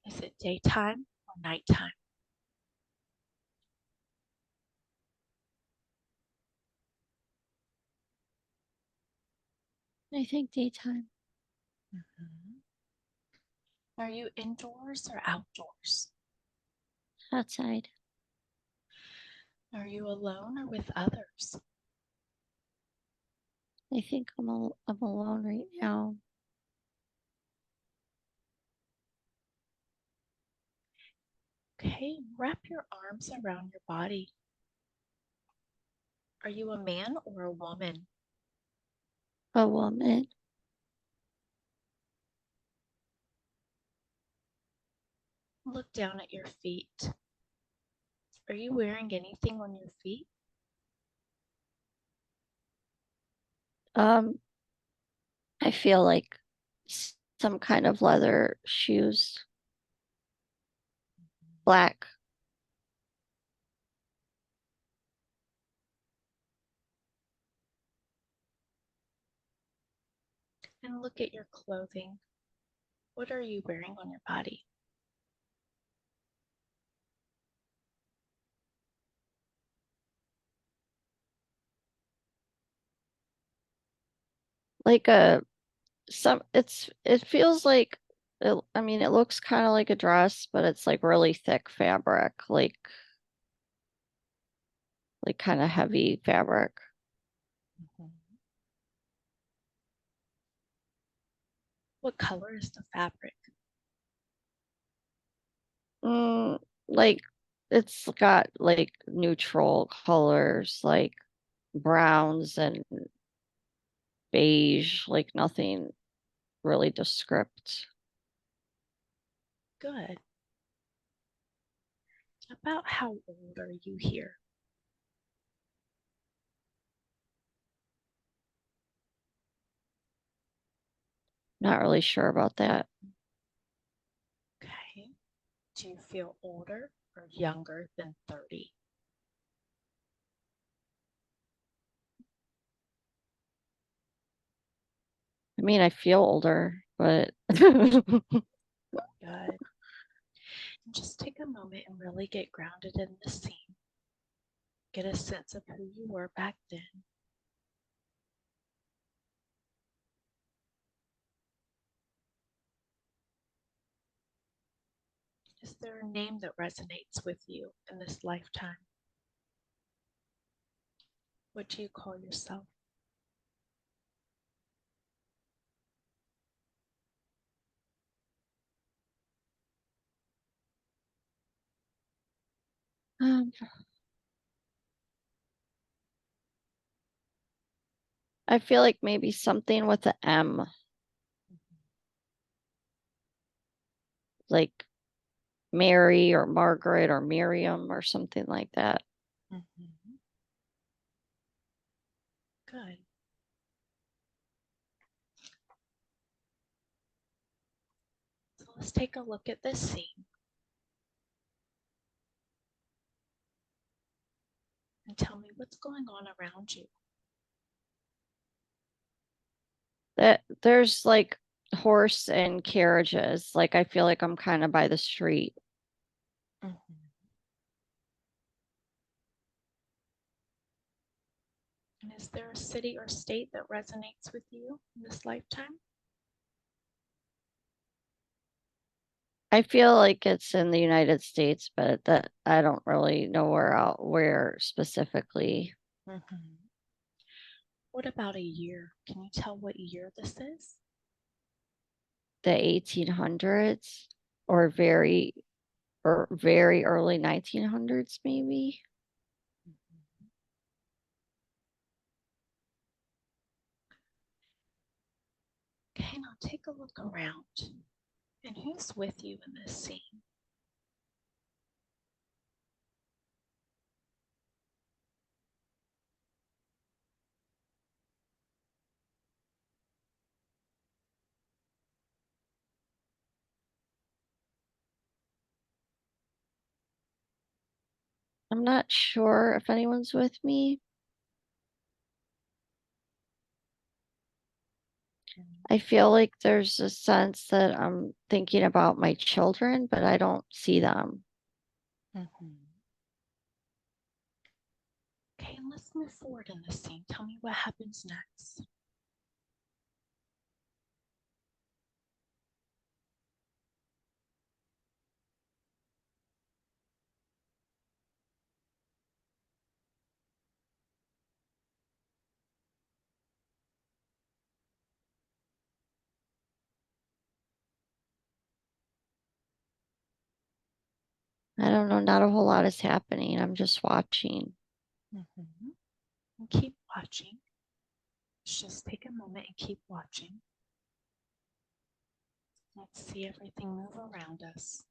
Is it daytime or nighttime? I think daytime. Mhm. Are you indoors or outdoors? Outside. Are you alone or with others? I think I'm alone right now. Okay, wrap your arms around your body. Are you a man or a woman? A woman. Look down at your feet. Are you wearing anything on your feet? I feel like some kind of leather shoes. Black. And look at your clothing. What are you wearing on your body? Like it feels like I mean it looks kind of like a dress, but it's like really thick fabric, like kind of heavy fabric. Mhm. What color is the fabric? Mm, like it's got like neutral colors like browns and beige, like nothing really descript. Good. About how old are you here? Not really sure about that. Okay. Do you feel older or younger than 30? I mean, I feel older, but Good. And just take a moment and really get grounded in the scene. Get a sense of who you were back then. Is there a name that resonates with you in this lifetime? What do you call yourself? um, I feel like maybe something with a M, like Mary or Margaret or Miriam or something like that. Mm-hmm. Good. So let's take a look at this scene and tell me what's going on around you. That there's like horse and carriages. Like I feel like I'm kind of by the street. Mm-hmm. And is there a city or state that resonates with you in this lifetime? I feel like it's in the United States, but that I don't really know where specifically. Mm-hmm. What about a year? Can you tell what year this is? The 1800s or very early 1900s maybe. Mhm. Okay, now take a look around. And who's with you in this scene? I'm not sure if anyone's with me. I feel like there's a sense that I'm thinking about my children, but I don't see them. Okay, and let's move forward in this scene. Tell me what happens next. I don't know, not a whole lot is happening. I'm just watching. And keep watching. Just take a moment and keep watching. Let's see everything move around us.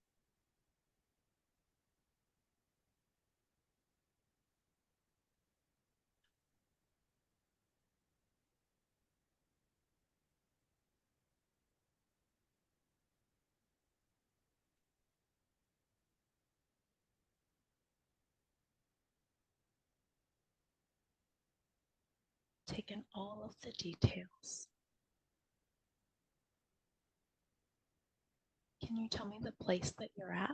Take in all of the details. Can you tell me the place that you're at?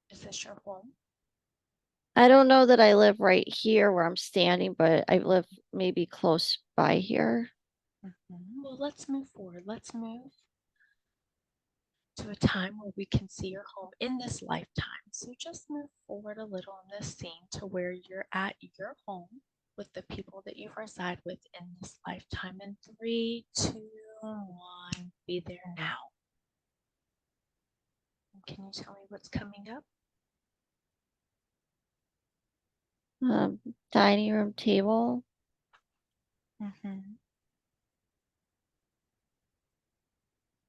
Is this your home? I don't know that I live right here where I'm standing, but I live maybe close by here. Well, let's move forward. Let's move to a time where we can see your home in this lifetime. So just move forward a little in this scene to where you're at your home with the people that you reside with in this lifetime. In 3, 2, 1, be there now. Can you tell me what's coming up? Dining room table.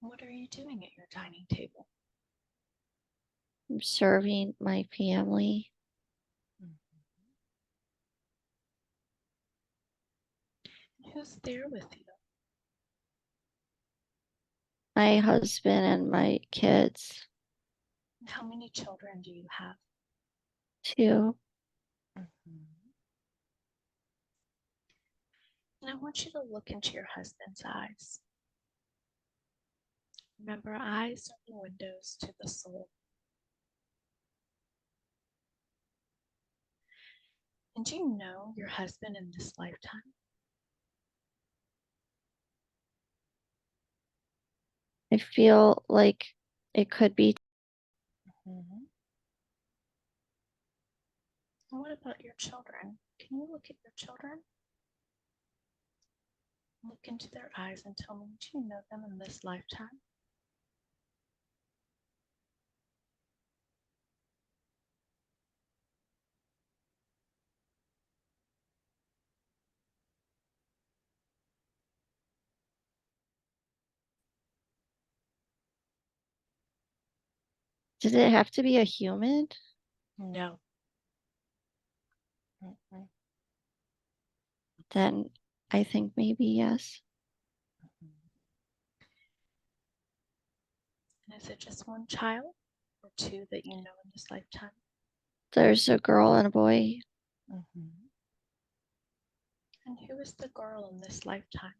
What are you doing at your dining table? I'm serving my family. And who's there with you? My husband and my kids. And how many children do you have? 2. And I want you to look into your husband's eyes. Remember, eyes are the windows to the soul. And do you know your husband in this lifetime? I feel like it could be. And what about your children? Can you look at your children? Look into their eyes and tell me, do you know them in this lifetime? Does it have to be a human? No. Then I think maybe yes. And is it just one child or 2 that you know in this lifetime? There's a girl and a boy. And who is the girl in this lifetime?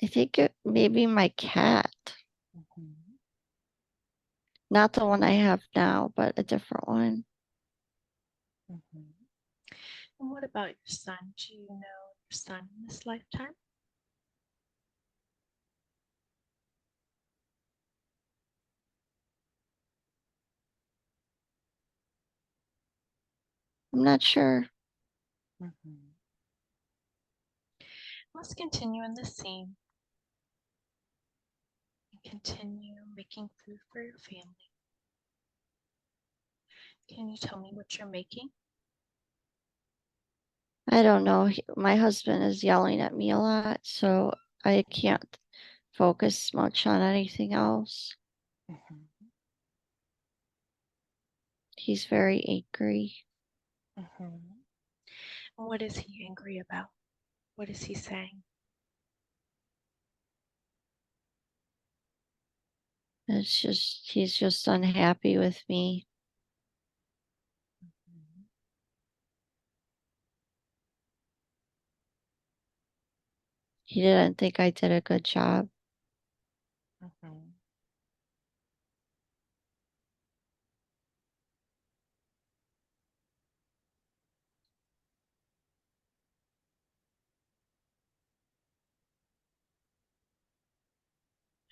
I think it maybe my cat. Not the one I have now, but a different one. And what about your son? Do you know your son in this lifetime? I'm not sure. Let's continue in this scene and continue making food for your family. Can you tell me what you're making? I don't know. My husband is yelling at me a lot, so I can't focus much on anything else. He's very angry. What is he angry about? What is he saying? It's just, he's just unhappy with me. He didn't think I did a good job. Mhm.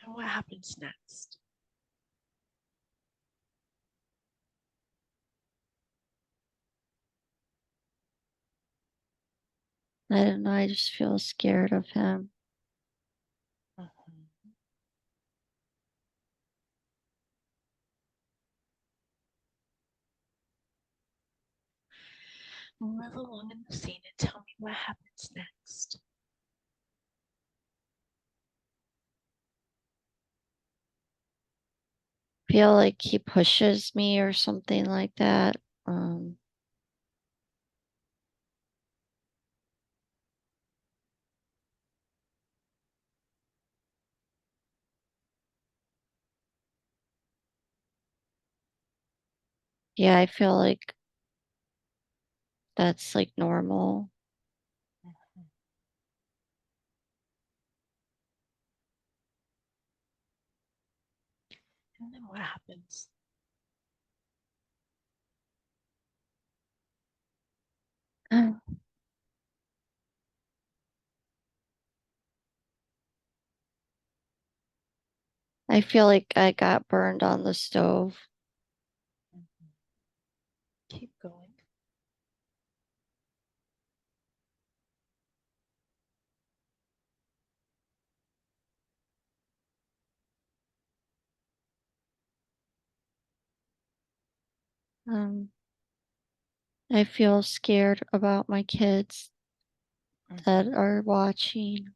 And what happens next? I don't know. I just feel scared of him. Mhm. Move along in the scene and tell me what happens next. Feel like he pushes me or something like that. Um, yeah, I feel like that's like normal. Mhm. And then what happens? I feel like I got burned on the stove. Mhm. Keep going. Um, I feel scared about my kids that Mhm. are watching.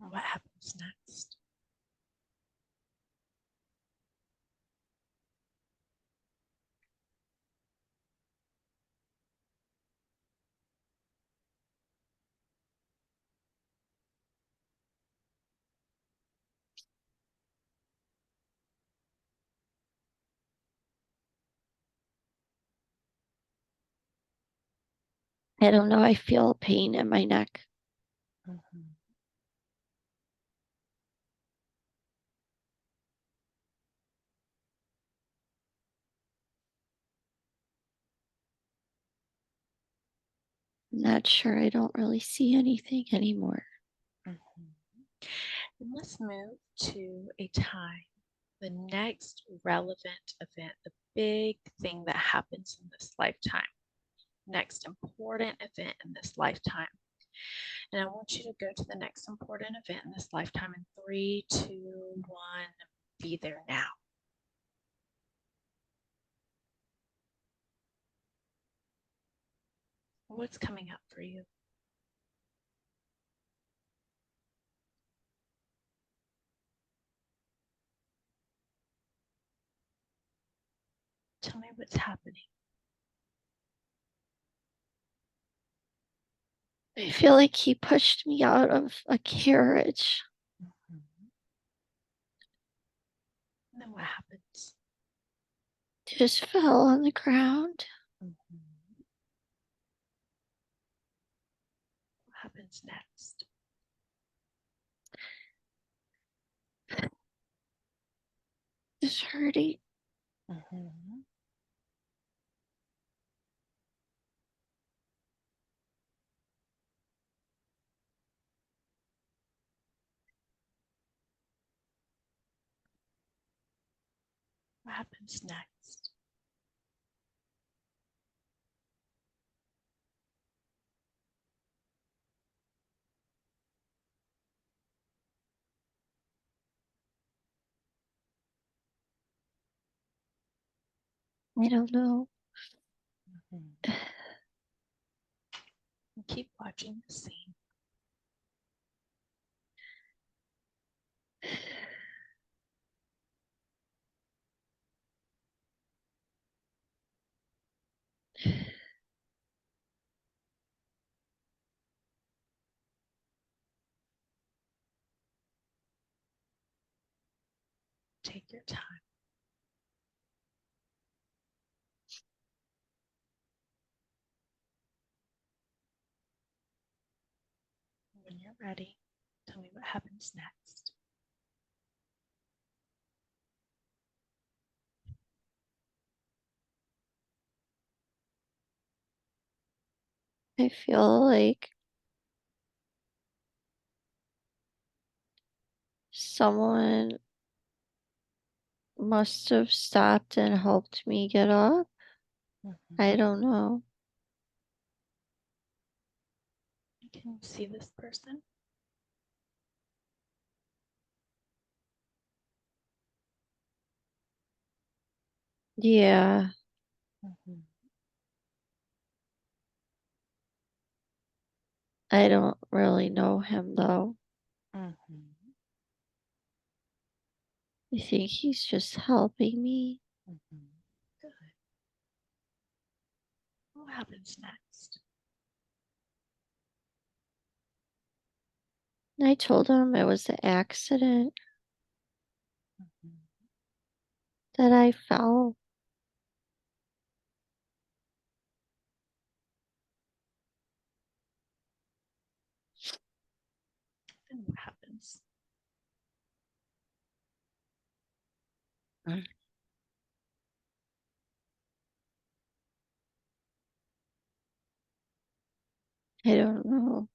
And what happens next? I don't know. I feel pain in my neck. Mhm. I'm not sure. I don't really see anything anymore. Mhm. And let's move to a time, the next relevant event, the big thing that happens in this lifetime, next important event in this lifetime. And I want you to go to the next important event in this lifetime in 3, 2, 1. Be there now. What's coming up for you? Tell me what's happening. I feel like he pushed me out of a carriage. Mhm. And then what happens? Just fell on the ground. Mhm. What happens next? Just hurting. Mhm. What happens next? I don't know. Mhm. And keep watching the scene. Take your time. When you're ready, tell me what happens next. I feel like someone must have stopped and helped me get up. I don't know. Can you see this person? Yeah, I don't really know him though. I think he's just helping me. Good. What happens next? I told him it was an accident that I fell. Then what happens? I don't know.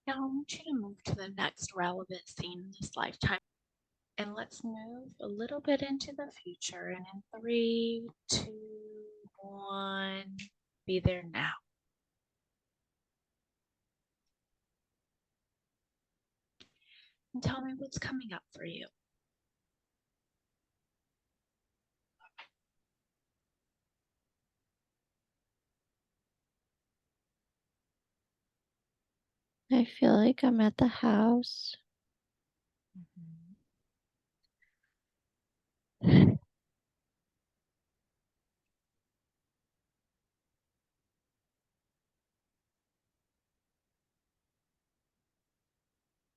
Now I want you to move to the next relevant scene in this lifetime. And let's move a little bit into the future. And in 3, 2, 1, be there now. And tell me what's coming up for you. I feel like I'm at the house.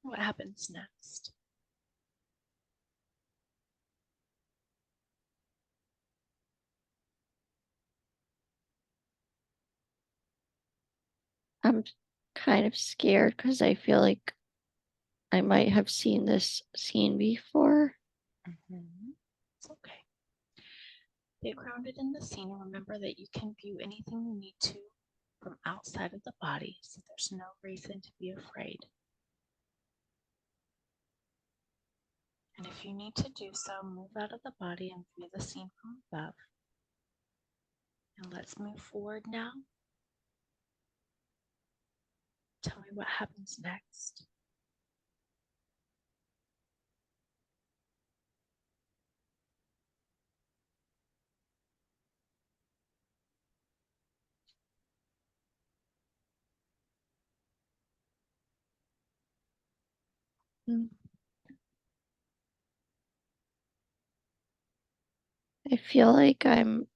What happens next? I'm kind of scared because I feel like I might have seen this scene before. It's okay. Get grounded in the scene and remember that you can view anything you need to from outside of the body, so there's no reason to be afraid. And if you need to do so, move out of the body and view the scene from above. And let's move forward now. Tell me what happens next. Mm. I feel like I'm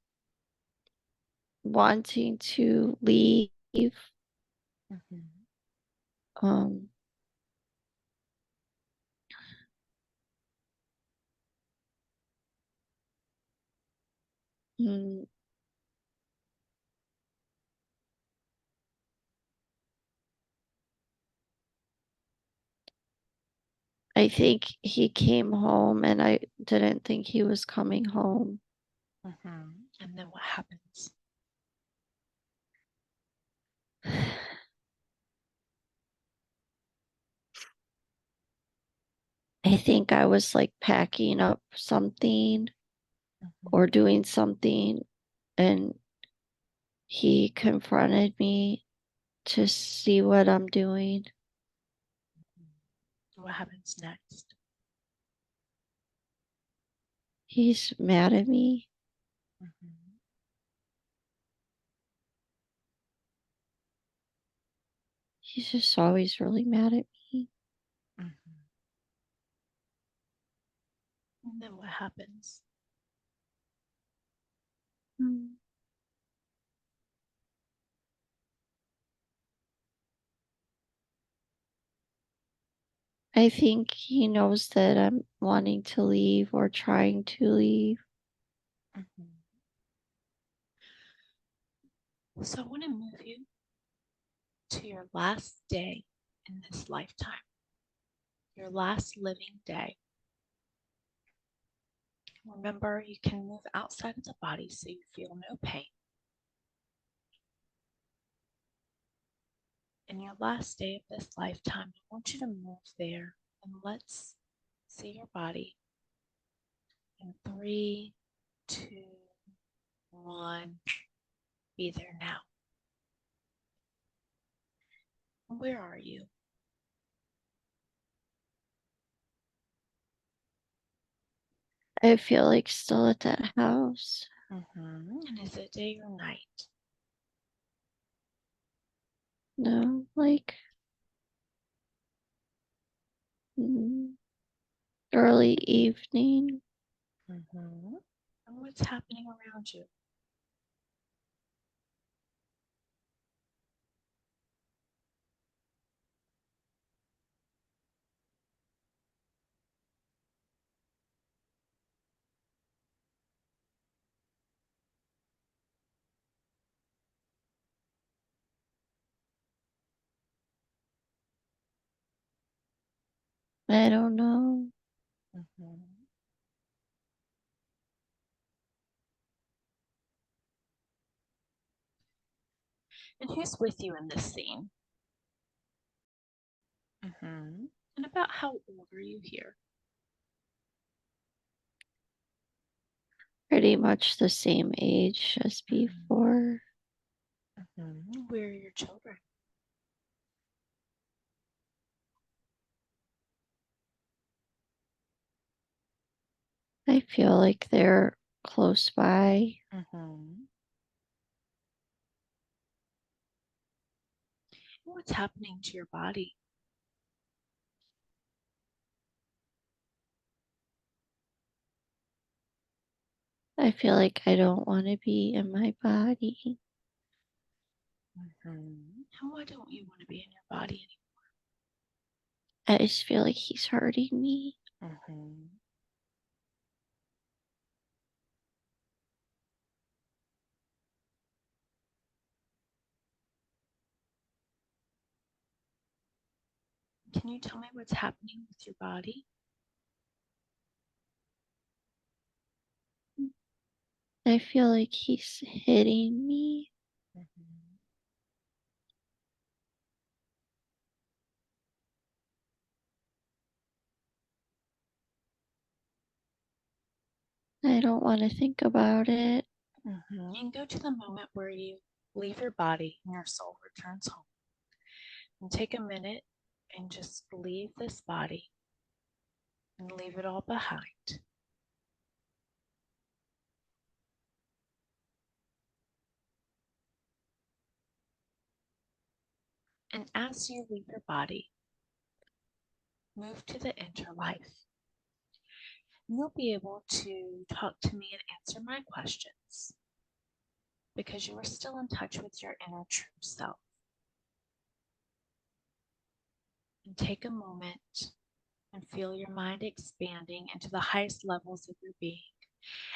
wanting to leave. Um, mm, I think he came home and I didn't think he was coming home. And then what happens? I think I was like packing up something or doing something, and he confronted me to see what I'm doing. What happens next? He's mad at me. He's just always really mad at me. And then what happens? Mm. I think he knows that I'm wanting to leave or trying to leave. So I want to move you to your last day in this lifetime, your last living day. Remember, you can move outside of the body so you feel no pain. In your last day of this lifetime, I want you to move there, and let's see your body in 3, 2, 1. Be there now. Where are you? I feel like still at that house. And is it day or night? No, like mm, early evening. And what's happening around you? I don't know. And who's with you in this scene? And about how old are you here? Pretty much the same age as before. Where are your children? I feel like they're close by. What's happening to your body? I feel like I don't want to be in my body. And why don't you want to be in your body I just feel like he's hurting me. anymore? Can you tell me what's happening with your body? I feel like he's hitting me. I don't want to think about it. And go to the moment where you leave your body and your soul returns home. And take a minute and just leave this body and leave it all behind. And as you leave your body, move to the inner life. And you'll be able to talk to me and answer my questions because you are still in touch with your inner true self. And take a moment and feel your mind expanding into the highest levels of your being.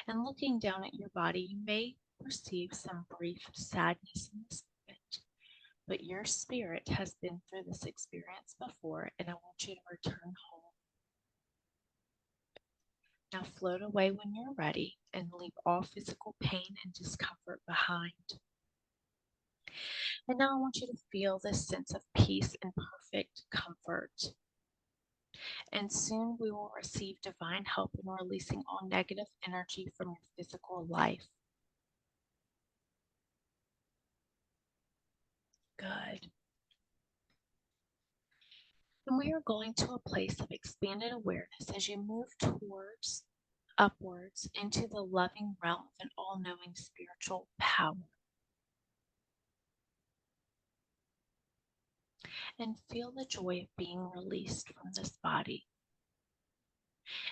And looking down at your body, you may perceive some brief sadness in this moment, but your spirit has been through this experience before, and I want you to return home. Now float away when you're ready and leave all physical pain and discomfort behind. And now I want you to feel this sense of peace and perfect comfort. And soon we will receive divine help in releasing all negative energy from your physical life. Good. And we are going to a place of expanded awareness as you move towards, upwards, into the loving realm of an all-knowing spiritual power. And feel the joy of being released from this body.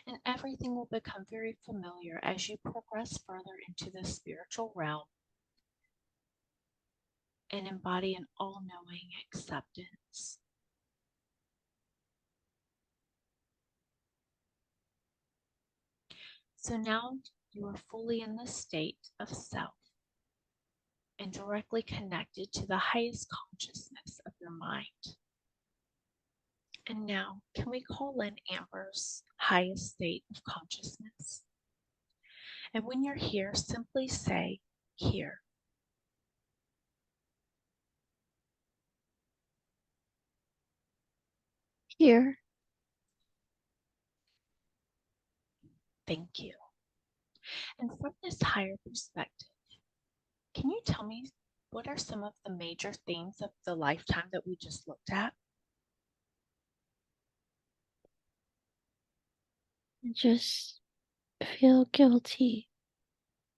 And everything will become very familiar as you progress further into the spiritual realm and embody an all-knowing acceptance. So now you are fully in the state of self and directly connected to the highest consciousness of your mind. And now, can we call in Amber's highest state of consciousness? And when you're here, simply say, here. Here. Thank you. And from this higher perspective, can you tell me what are some of the major themes of the lifetime that we just looked at? Just feel guilty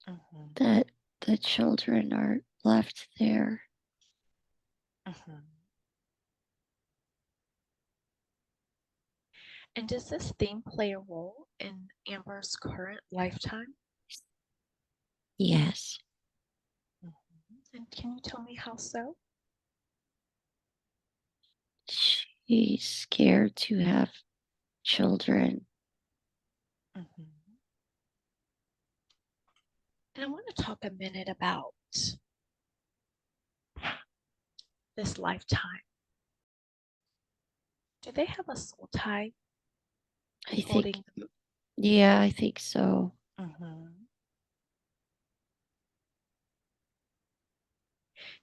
Mm-hmm. that the children are left there. Mm-hmm. And does this theme play a role in Amber's current lifetime? Yes. Mm-hmm. And can you tell me how so? She's scared to have children. Mm-hmm. And I want to talk a minute about this lifetime. Do they have a soul tie I think, holding them? yeah, I think so. Mm-hmm.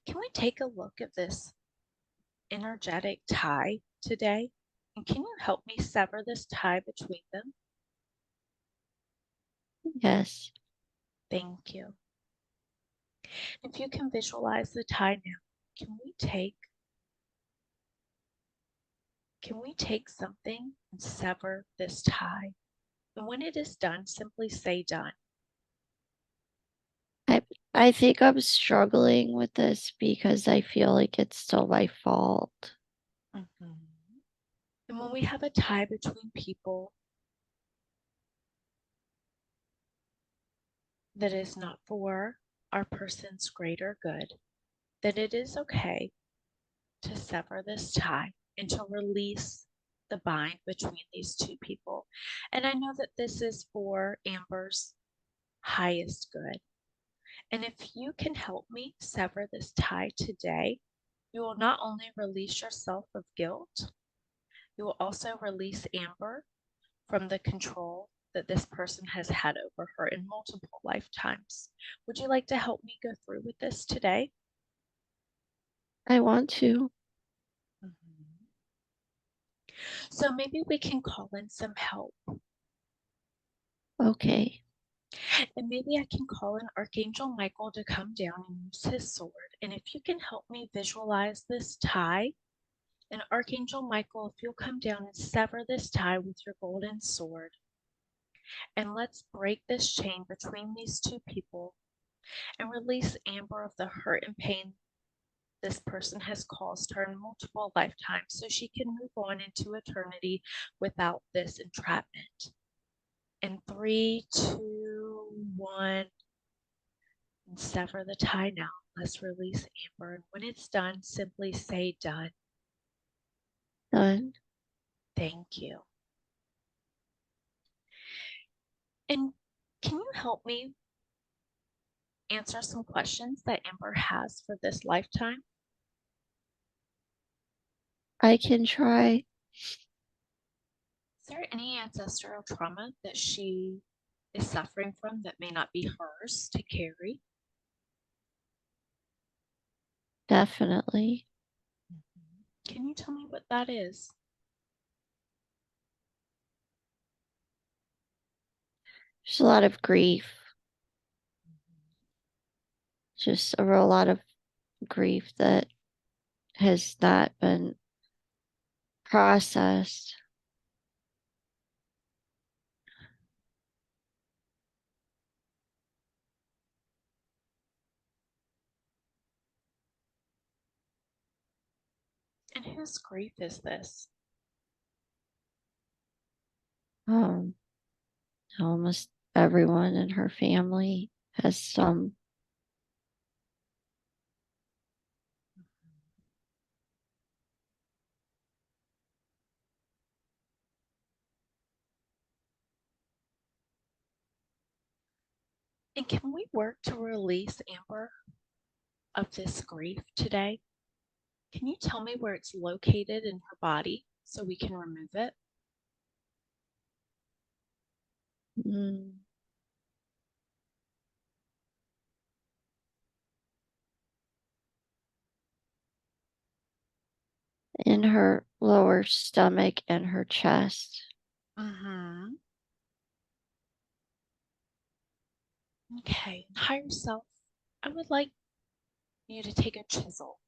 Can we take a look at this energetic tie today? And can you help me sever this tie between them? Yes. Thank you. If you can visualize the tie now, can we take something and sever this tie? And when it is done, simply say done. I I think I'm struggling with this because I feel like it's still my fault. Mm-hmm. And when we have a tie between people that is not for our person's greater good, then it is okay to sever this tie and to release the bind between these two people. And I know that this is for Amber's highest good. And if you can help me sever this tie today, you will not only release yourself of guilt, you will also release Amber from the control that this person has had over her in multiple lifetimes. Would you like to help me go through with this today? I want to. Mm-hmm. So maybe we can call in some help. Okay. And maybe I can call in Archangel Michael to come down and use his sword. And if you can help me visualize this tie, and Archangel Michael, if you'll come down and sever this tie with your golden sword. And let's break this chain between these two people and release Amber of the hurt and pain this person has caused her in multiple lifetimes so she can move on into eternity without this entrapment. In 3, 2, 1, and sever the tie now. Let's release Amber. And when it's done, simply say done. Done. Thank you. And can you help me answer some questions that Amber has for this lifetime? I can try. Is there any ancestral trauma that she is suffering from that may not be hers to carry? Definitely. Can you tell me what that is? There's a lot of grief. Just a real lot of grief that has not been processed. And whose grief is this? Um, Almost everyone in her family has some. And can we work to release Amber of this grief today? Can you tell me where it's located in her body so we can remove it? Mm. In her lower stomach and her chest. Mm-hmm. Okay, higher self, I would like you to take a chisel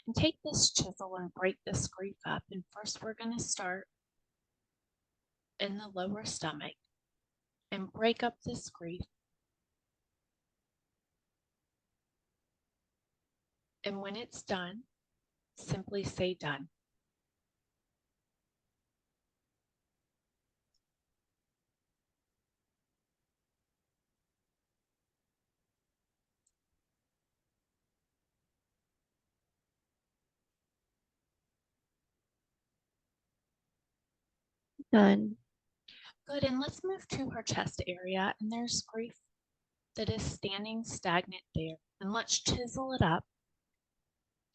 and take this chisel and break this grief up. And first, we're going to start in the lower stomach and break up this grief. And when it's done, simply say done. Done. Good, and let's move to her chest area. And there's grief that is standing stagnant there. And let's chisel it up.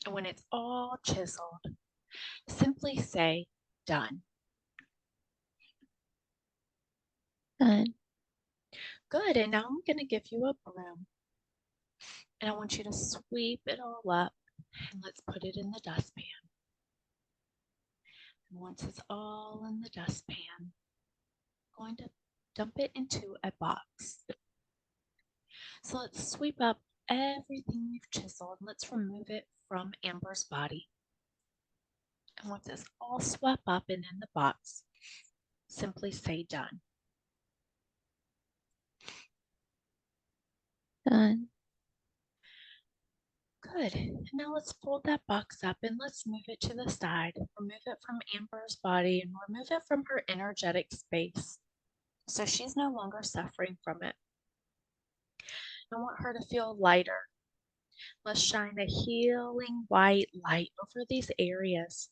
And when it's all chiseled, simply say done. Done. Good, and now I'm going to give you a broom. And I want you to sweep it all up and let's put it in the dustpan. And once it's all in the dustpan, I'm going to dump it into a box. So let's sweep up everything we've chiseled. Let's remove it from Amber's body. And once it's all swept up and in the box, simply say done. Done. Good. Now let's fold that box up and let's move it to the side. Remove it from Amber's body and remove it from her energetic space. So she's no longer suffering from it. I want her to feel lighter. Let's shine a healing white light over these areas.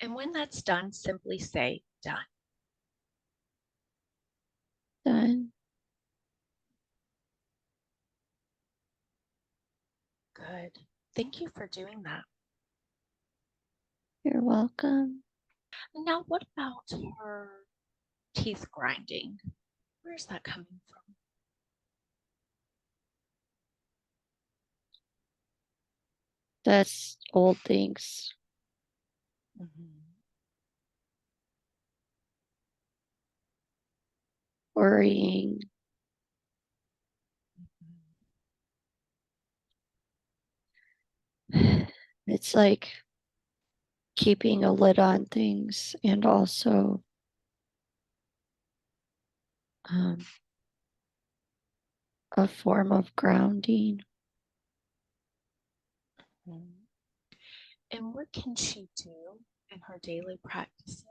And when that's done, simply say done. Done. Good. Thank you for doing that. You're welcome. And now what about her teeth grinding? Where's that coming from? That's old things. Worrying. It's like keeping a lid on things and also a form of grounding. And what can she do in her daily practices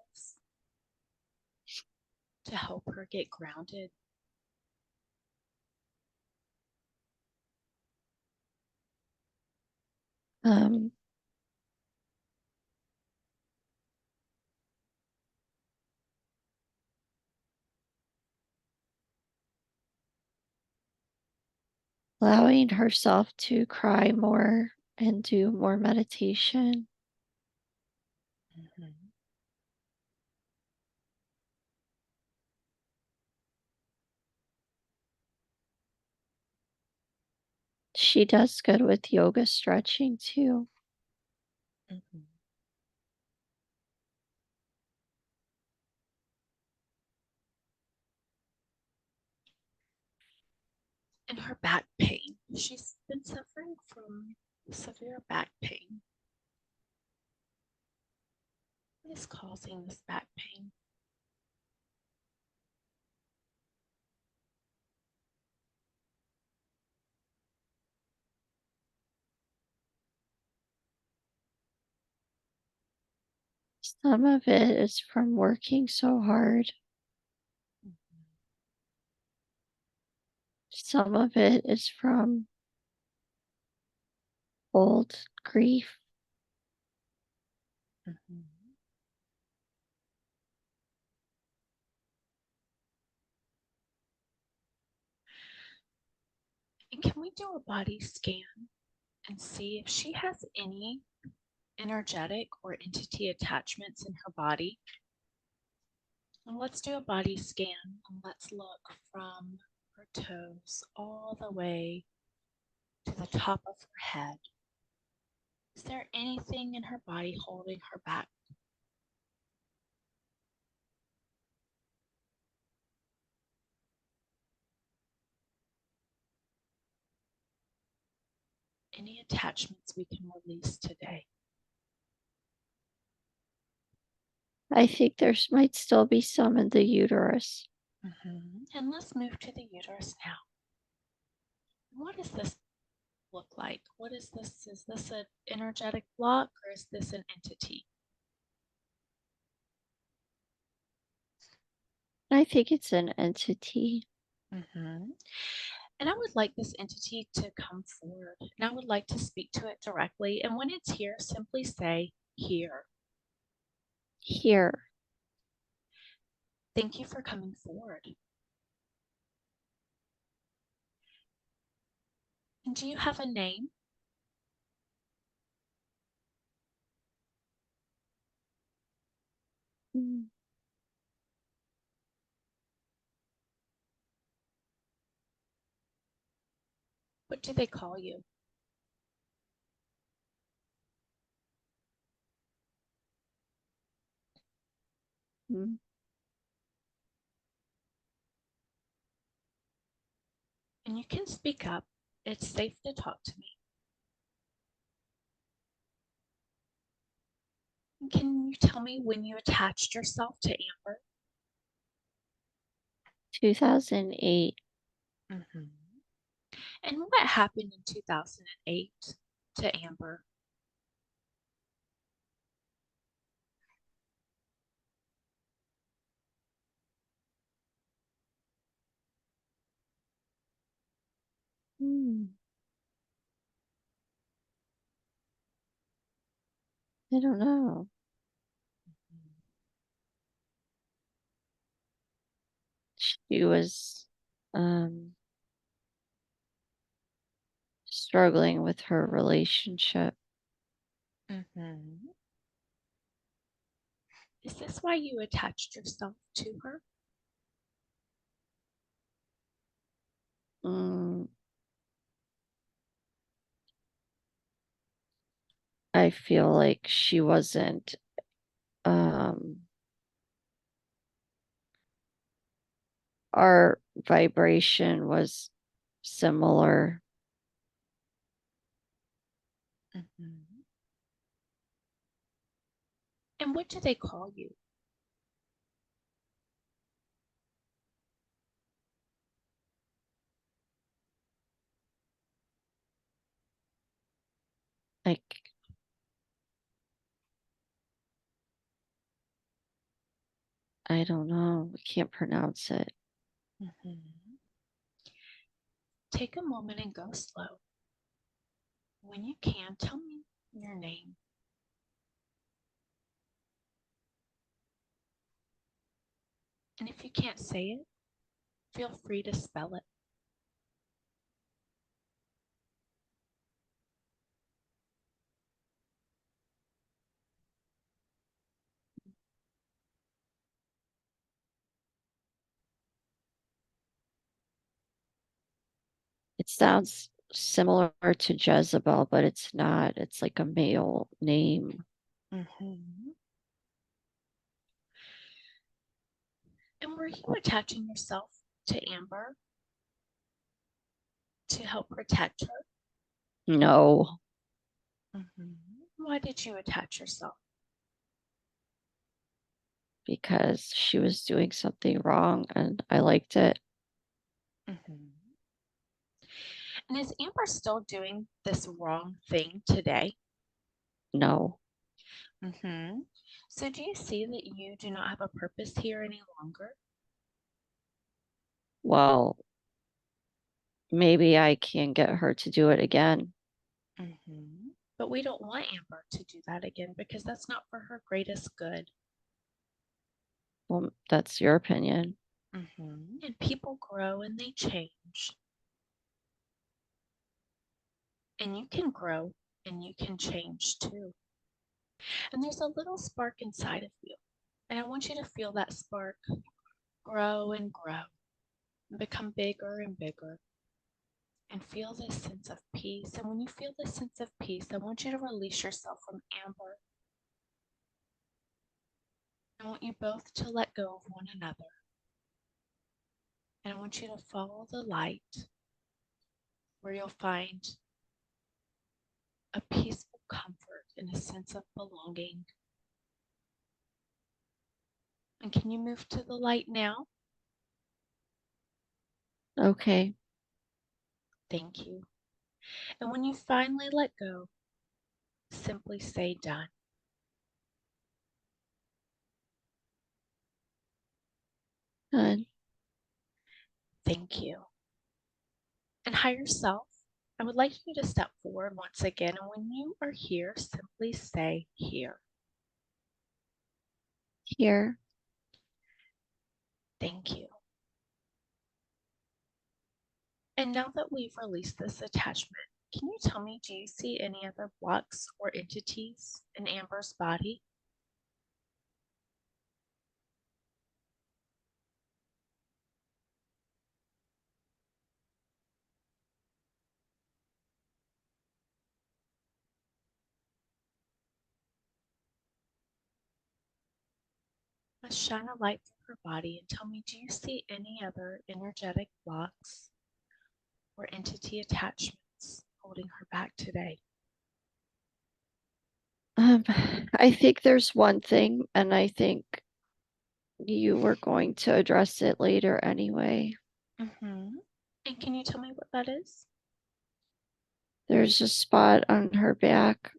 to help her get grounded? Um, Allowing herself to cry more and do more meditation. She does good with yoga stretching too. And her back pain. She's been suffering from severe back pain. What is causing this back pain? Some of it is from working so hard. Some of it is from old grief. Mm-hmm. can we do a body scan and see if she has any energetic or entity attachments in her body? And let's do a body scan and let's look from her toes all the way to the top of her head. Is there anything in her body holding her back? Any attachments we can release today? I think there might still be some in the uterus. And let's move to the uterus now. What does this look like? What is this? Is this an energetic block or is this an entity? I think it's an entity. And I would like this entity to come forward. And I would like to speak to it directly. And when it's here, simply say, here. Here. Thank you for coming forward. And do you have a name? Mm. What do they call you? Mm. And you can speak up. It's safe to talk to me. And can you tell me when you attached yourself to Amber? 2008. And what happened in 2008 to Amber? Mm. I don't know. She was struggling with her relationship. Is this why you attached yourself to her? Mm. I feel like she wasn't our vibration was similar. And what do they call you? Like, I don't know. I can't pronounce it. Take a moment and go slow. When you can, tell me your name. And if you can't say it, feel free to spell it. It sounds similar to Jezebel, but it's not. It's like a male name. And were you attaching yourself to Amber to help protect her? No, Why did you attach yourself? because she was doing something wrong and I liked it. And is Amber still doing this wrong thing today? No. So do you see that you do not have a purpose here any longer? Well, maybe I can get her to do it again. But we don't want Amber to do that again because that's not for her greatest good. Well, that's your opinion. And people grow and they change. And you can grow and you can change too. And there's a little spark inside of you. And I want you to feel that spark grow and grow and become bigger and bigger. And feel this sense of peace. And when you feel this sense of peace, I want you to release yourself from Amber. I want you both to let go of one another. And I want you to follow the light where you'll find a peaceful comfort and a sense of belonging. And can you move to the light now? Okay. Thank you. And when you finally let go, simply say done. Done. Thank you. And higher self, I would like you to step forward once again. And when you are here, simply say here. Here. Thank you. And now that we've released this attachment, can you tell me, do you see any other blocks or entities in Amber's body? Let's shine a light through her body and tell me, do you see any other energetic blocks or entity attachments holding her back today? I think there's one thing, and I think you were going to address it later anyway. Mm-hmm. And can you tell me what that is? There's a spot on her back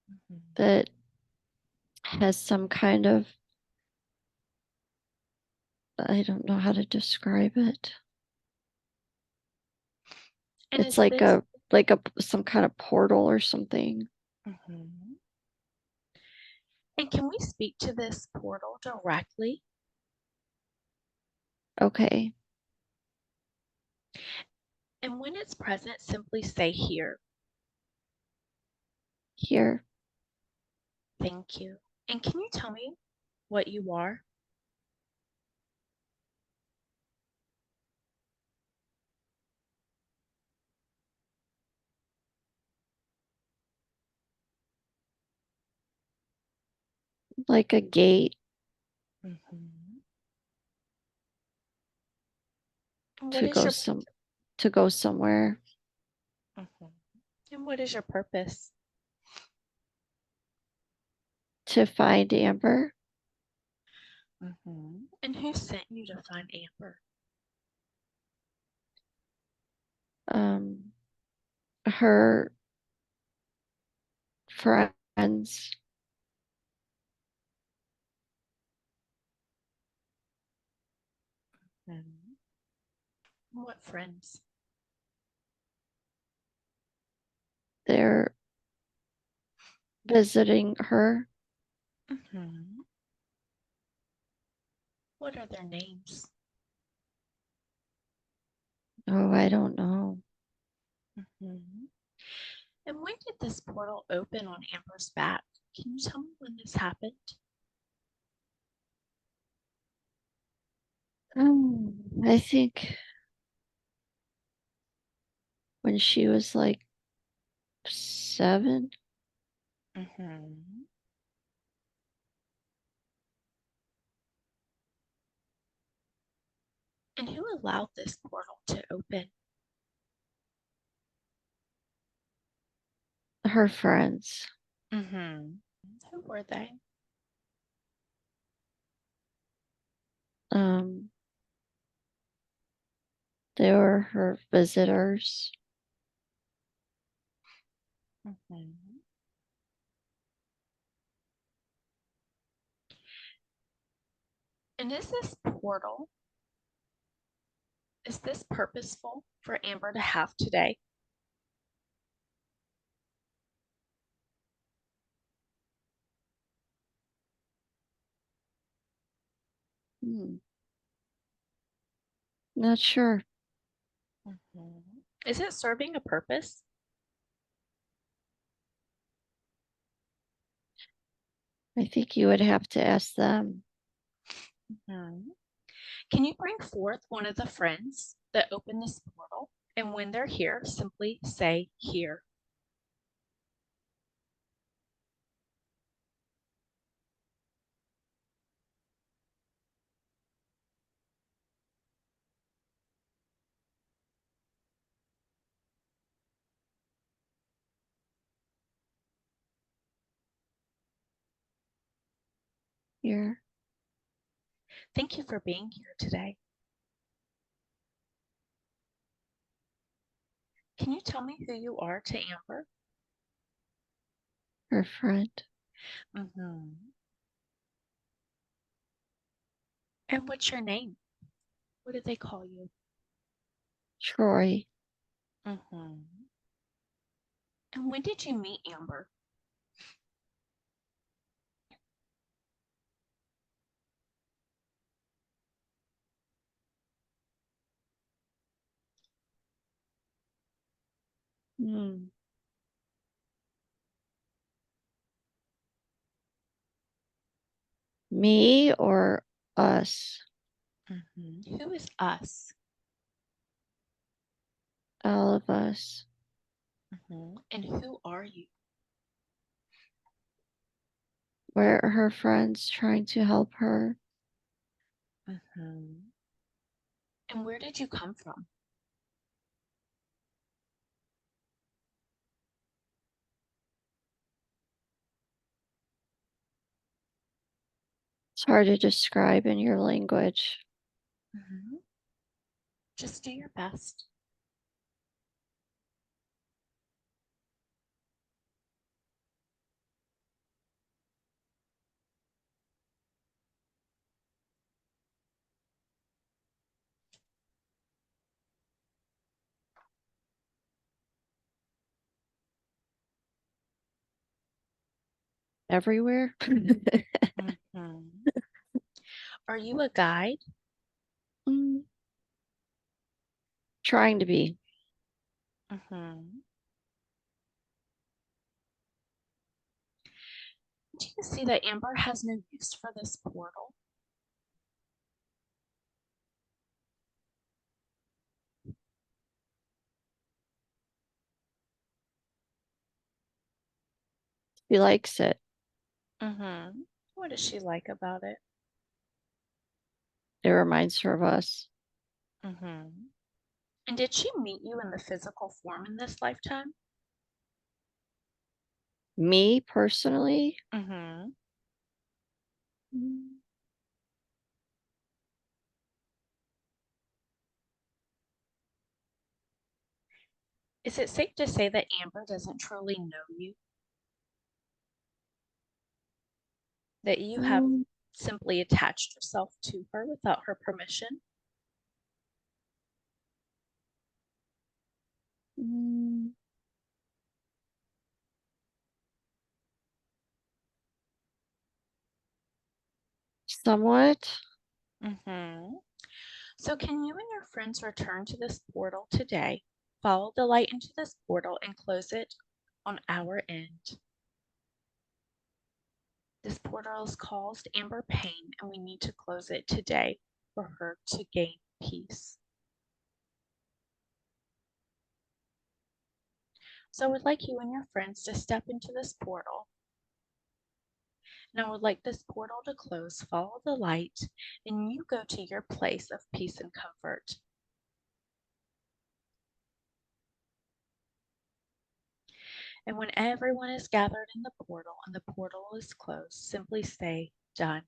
Mm-hmm. that has some kind of, I don't know how to describe it. And It's is this? like a some kind of portal or something. Mm-hmm. And can we speak to this portal directly? Okay. And when it's present, simply say here. Here. Thank you. And can you tell me what you are? Like a gate Mm-hmm. And what to is go your somewhere. mm-hmm. And what is your purpose? To find Amber. Mm-hmm. And who sent you to find Amber? Um her friends. Mm-hmm. What friends? They're visiting her. Mm-hmm. What are their names? Oh, I don't know. Mm-hmm. And when did this portal open on Amber's back? Can you tell me when this happened? I think when she was like 7. Mm-hmm. And who allowed this portal to open? Her friends. Mm-hmm. Who were they? Um, they were her visitors. Mm-hmm. And is this purposeful for Amber to have today? Hmm, not sure. Mm-hmm. Is it serving a purpose? I think you would have to ask them. Mhm. Can you bring forth one of the friends that opened this portal? And when they're here, simply say here. Here. Thank you for being here today. Can you tell me who you are to Amber? Her friend. Mm-hmm. And what's your name? What do they call you? Troy. Mm-hmm. And when did you meet Amber? Hmm. Me or us? Mm-hmm. Who is us? All of us. Mm-hmm. And who are you? We're her friends trying to help her. Mm-hmm. And where did you come from? It's hard to describe in your language. Mm-hmm. Just do your best. Everywhere. Mm-hmm. Are you a guide? Mm, trying to be. Mm-hmm. Do you see that Amber has no use for this portal? She likes it. Mm-hmm. What does she like about it? It reminds her of us. Mm-hmm. And did she meet you in the physical form in this lifetime? Me personally. Mm-hmm. Mm, Is it safe to say that Amber doesn't truly know you? That you have mm, simply attached yourself to her without her permission? mm. Somewhat. Mm-hmm. So can you and your friends return to this portal today? Follow the light into this portal and close it on our end. This portal has caused Amber pain, and we need to close it today for her to gain peace. So I would like you and your friends to step into this portal. And I would like this portal to close, follow the light, and you go to your place of peace and comfort. And when everyone is gathered in the portal and the portal is closed, simply say, done.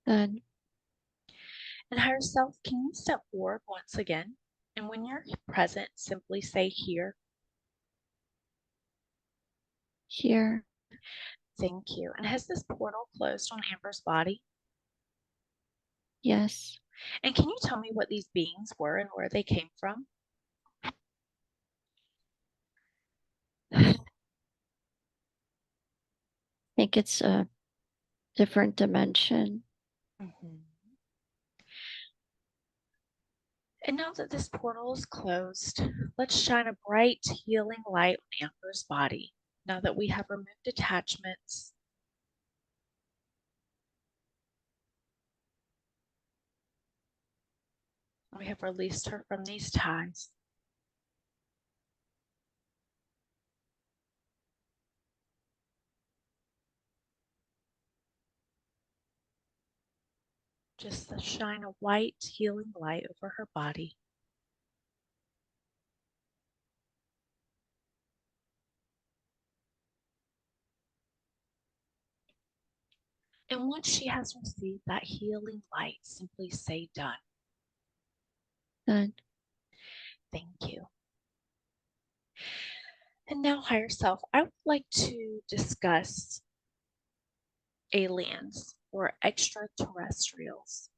Then And higher self, can you step forward once again? And when you're present, simply say here. here. Thank you. And has this portal closed on Amber's body? Yes. And can you tell me what these beings were and where they came from? I think it's a different dimension. Mhm. And now that this portal is closed, let's shine a bright, healing light on Amber's body. Now that we have removed attachments, we have released her from these ties. Just to shine a white healing light over her body. And once she has received that healing light, simply say done. Done. Thank you. And now, higher self, I would like to discuss aliens or extraterrestrials.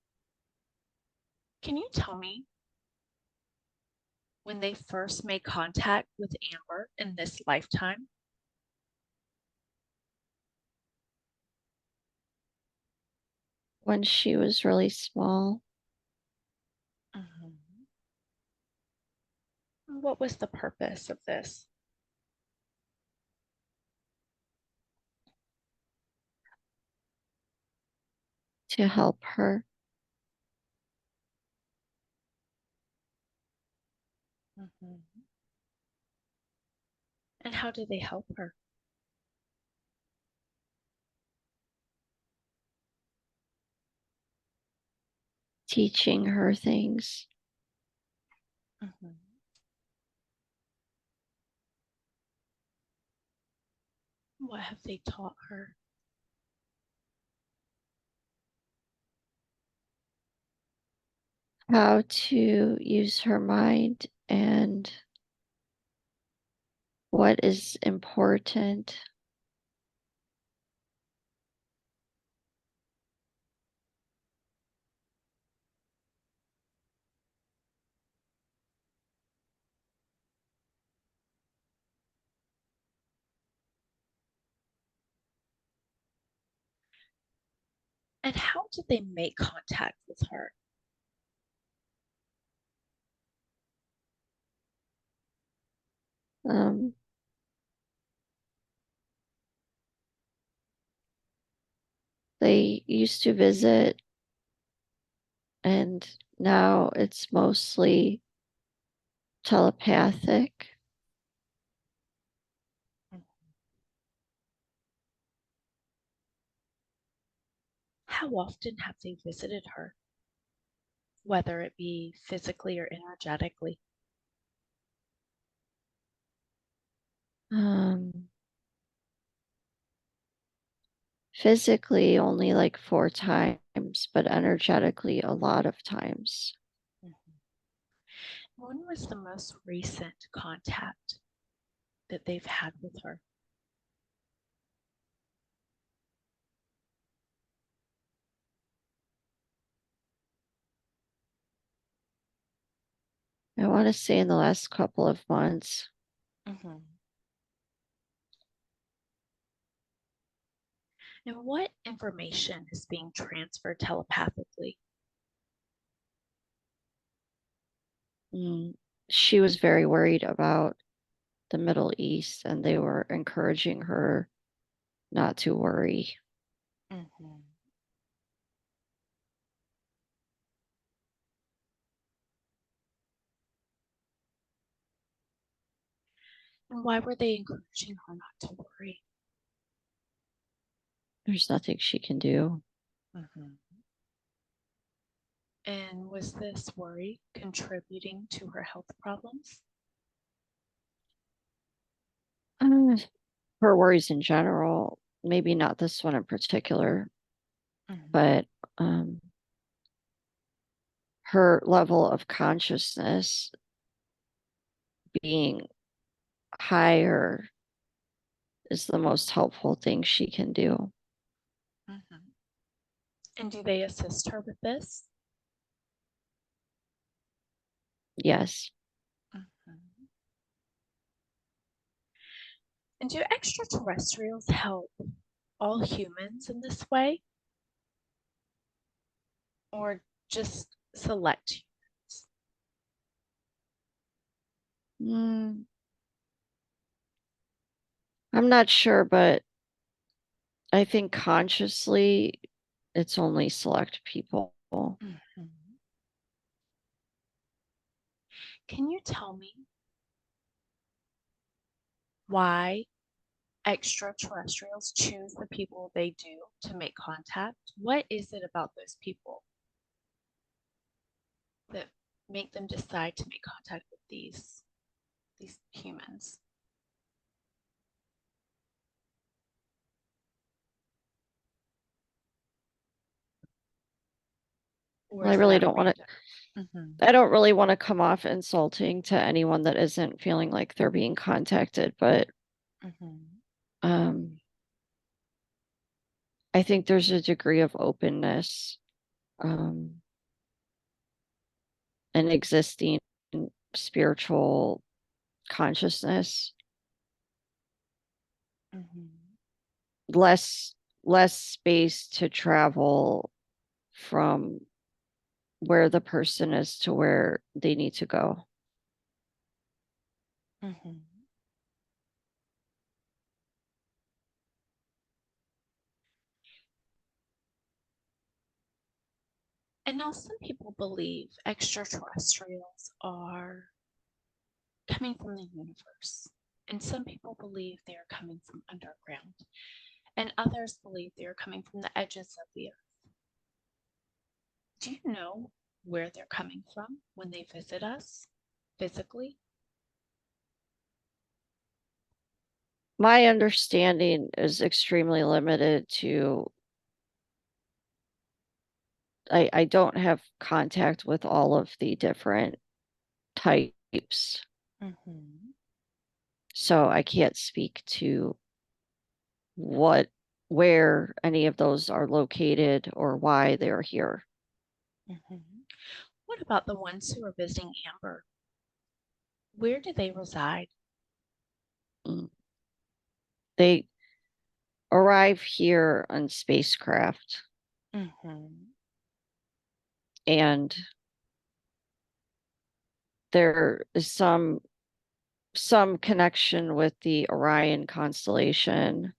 Can you tell me when they first made contact with Amber in this lifetime? When she was really small, What was the purpose of this? to help her. And how did they help her? Teaching her things. What have they taught her? How to use her mind and what is important. And how did they make contact with her? Um, they used to visit, and now it's mostly telepathic. How often have they visited her? Whether it be physically or energetically. Um, physically, only like 4 times, but energetically, a lot of times. When was the most recent contact that they've had with her? I want to say in the last couple of months. And what information is being transferred telepathically? She was very worried about the Middle East, and they were encouraging her not to worry. And why were they encouraging her not to worry? There's nothing she can do. And was this worry contributing to her health problems? Her worries in general, maybe not this one in particular, but her level of consciousness being higher is the most helpful thing she can do. And do they assist her with this? Yes. And do extraterrestrials help all humans in this way? Or just select humans? Mm, I'm not sure, but I think consciously it's only select people. Mhm. Can you tell me why extraterrestrials choose the people they do to make contact? What is it about those people that make them decide to make contact with these humans? Or I is really that don't want to, random? I don't really want to come off insulting to anyone that isn't feeling like they're being contacted, but Hmm. um, I think there's a degree of openness um, and existing spiritual consciousness, Hmm. less less space to travel from where the person is to where they need to go. Hmm. And now some people believe extraterrestrials are coming from the universe. And some people believe they are coming from underground. And others believe they are coming from the edges of the earth. Do you know where they're coming from when they visit us physically? My understanding is extremely limited to I don't have contact with all of the different types, Hmm. so I can't speak to what where any of those are located or why they're here. Hmm. What about the ones who are visiting Amber? Where do they reside? Mm. They arrive here on spacecraft, Hmm. and there is some connection with the Orion constellation.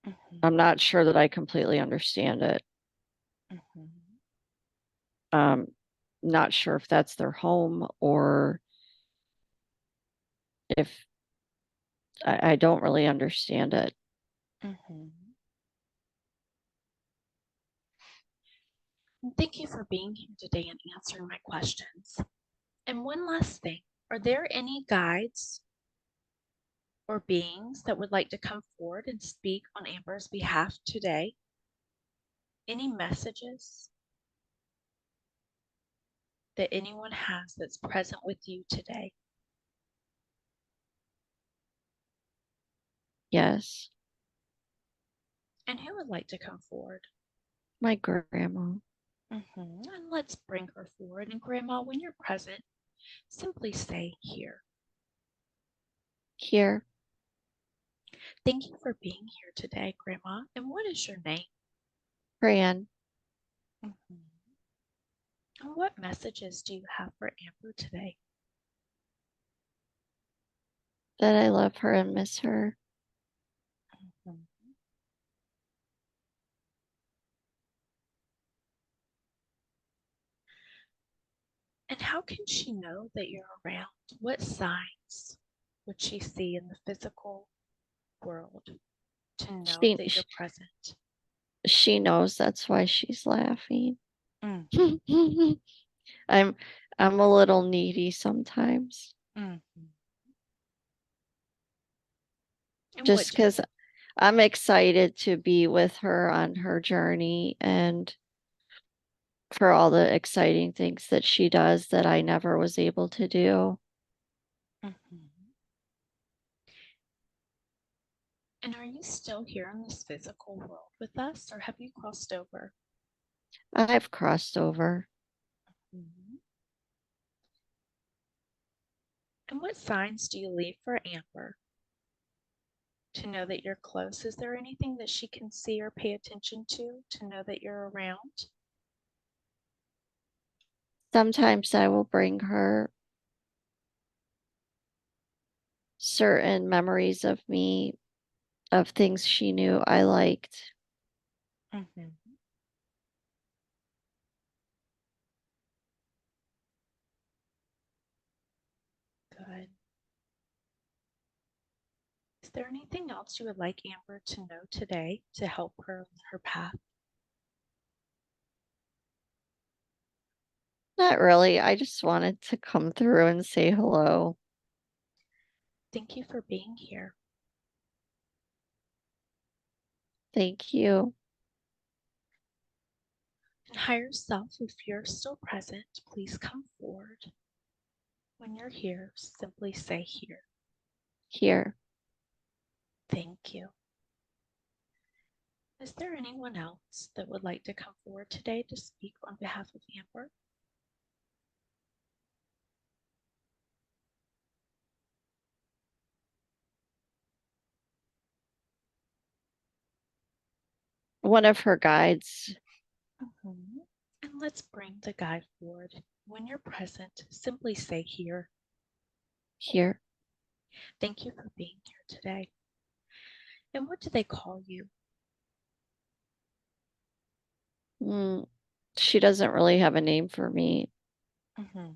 I'm Hmm. not sure that I completely understand it. Hmm. Um, Not sure if that's their home or if I don't really understand it. Hmm. Thank you for being here today and answering my questions. And one last thing, are there any guides or beings that would like to come forward and speak on Amber's behalf today? Any messages that anyone has that's present with you today? Yes, And who would like to come forward? my grandma And let's bring her forward. And Grandma, when you're present, simply say here. here, Thank you for being here today, Grandma. And what is your name? Fran, Mhm. And what messages do you have for Amber today? that I love her and miss her. Mhm. And how can she know that you're around? What signs would she see in the physical world to know She that you're present? she knows that's why she's laughing. Mm. I'm I'm a little needy sometimes, Mhm. And what just do you? because I'm excited to be with her on her journey and for all the exciting things that she does that I never was able to do. Mhm. And are you still here in this physical world with us, or have you crossed over? I've crossed over. Mhm. And what signs do you leave for Amber to know that you're close? Is there anything that she can see or pay attention to know that you're around? Sometimes I will bring her certain memories of me, of things she knew I liked. Mhm. Good. Is there anything else you would like Amber to know today to help her on her path? Not really. I just wanted to come through and say hello. Thank you for being here. Thank you. And higher self, if you're still present, please come forward. When you're here, simply say here. Here. Thank you. Is there anyone else that would like to come forward today to speak on behalf of Amber? One of her guides. Mhm. And let's bring the guide forward. When you're present, simply say here. Here. Thank you for being here today. And what do they call you? Mm, she doesn't really have a name for me. Mhm.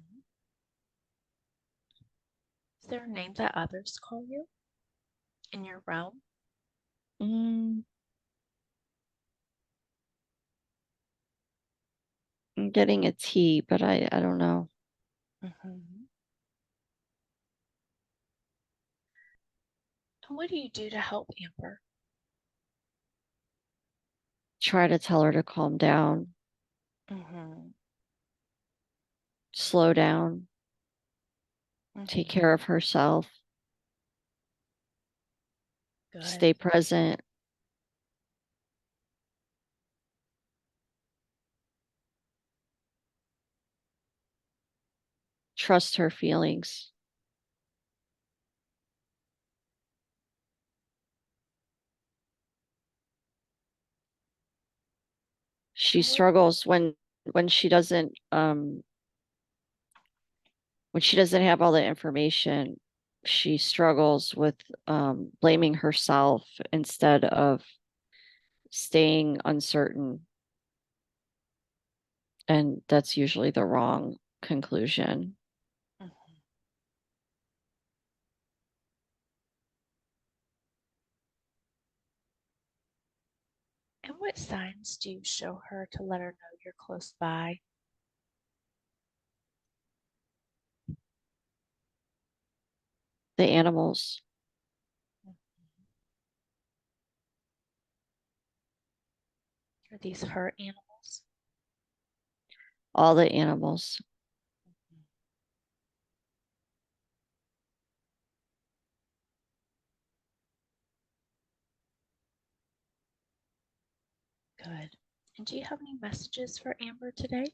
Is there a name that others call you in your realm? Mm, I'm getting a T, but I don't know. Mhm. And what do you do to help Amber? Try to tell her to calm down, Mhm. slow down, take Mhm. care of herself, Good. stay present, trust her feelings. She And what? struggles when she doesn't when she doesn't have all the information. She struggles with blaming herself instead of staying uncertain, and that's usually the wrong conclusion. Mhm. And what signs do you show her to let her know you're close by? The animals, Are these her animals? all the animals. Mhm. Good. And do you have any messages for Amber today?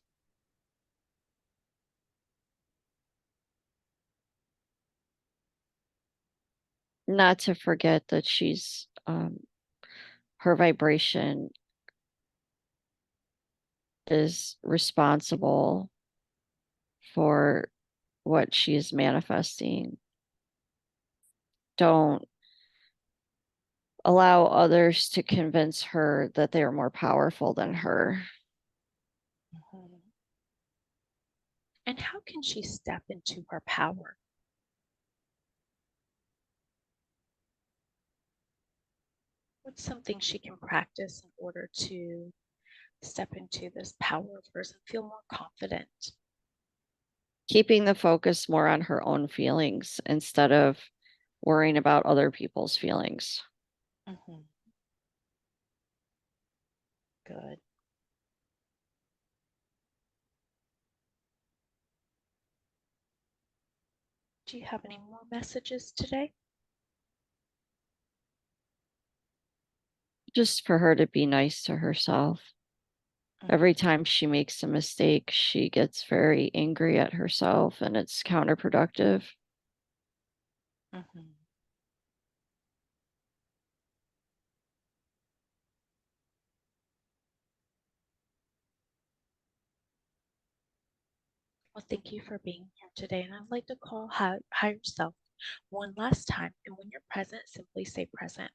Not to forget that she's her vibration is responsible for what she is manifesting. Don't allow others to convince her that they are more powerful than her. Mhm. And how can she step into her power? What's something she can practice in order to step into this power of hers and feel more confident? Keeping the focus more on her own feelings instead of worrying about other people's feelings. Mhm. Good. Do you have any more messages today? Just for her to be nice to herself. Every Mhm. time she makes a mistake, she gets very angry at herself, and it's counterproductive. Mhm. Well, thank you for being here today. And I'd like to call higher self One last time, and when you're present, simply say present.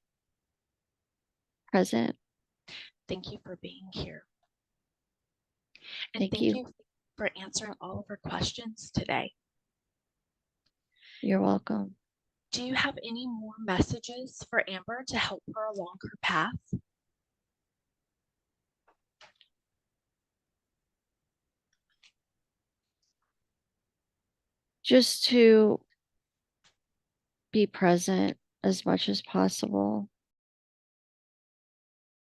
Present. Thank you for being here. And Thank thank you. you for answering all of our questions today. You're welcome. Do you have any more messages for Amber to help her along her path? Just to be present as much as possible.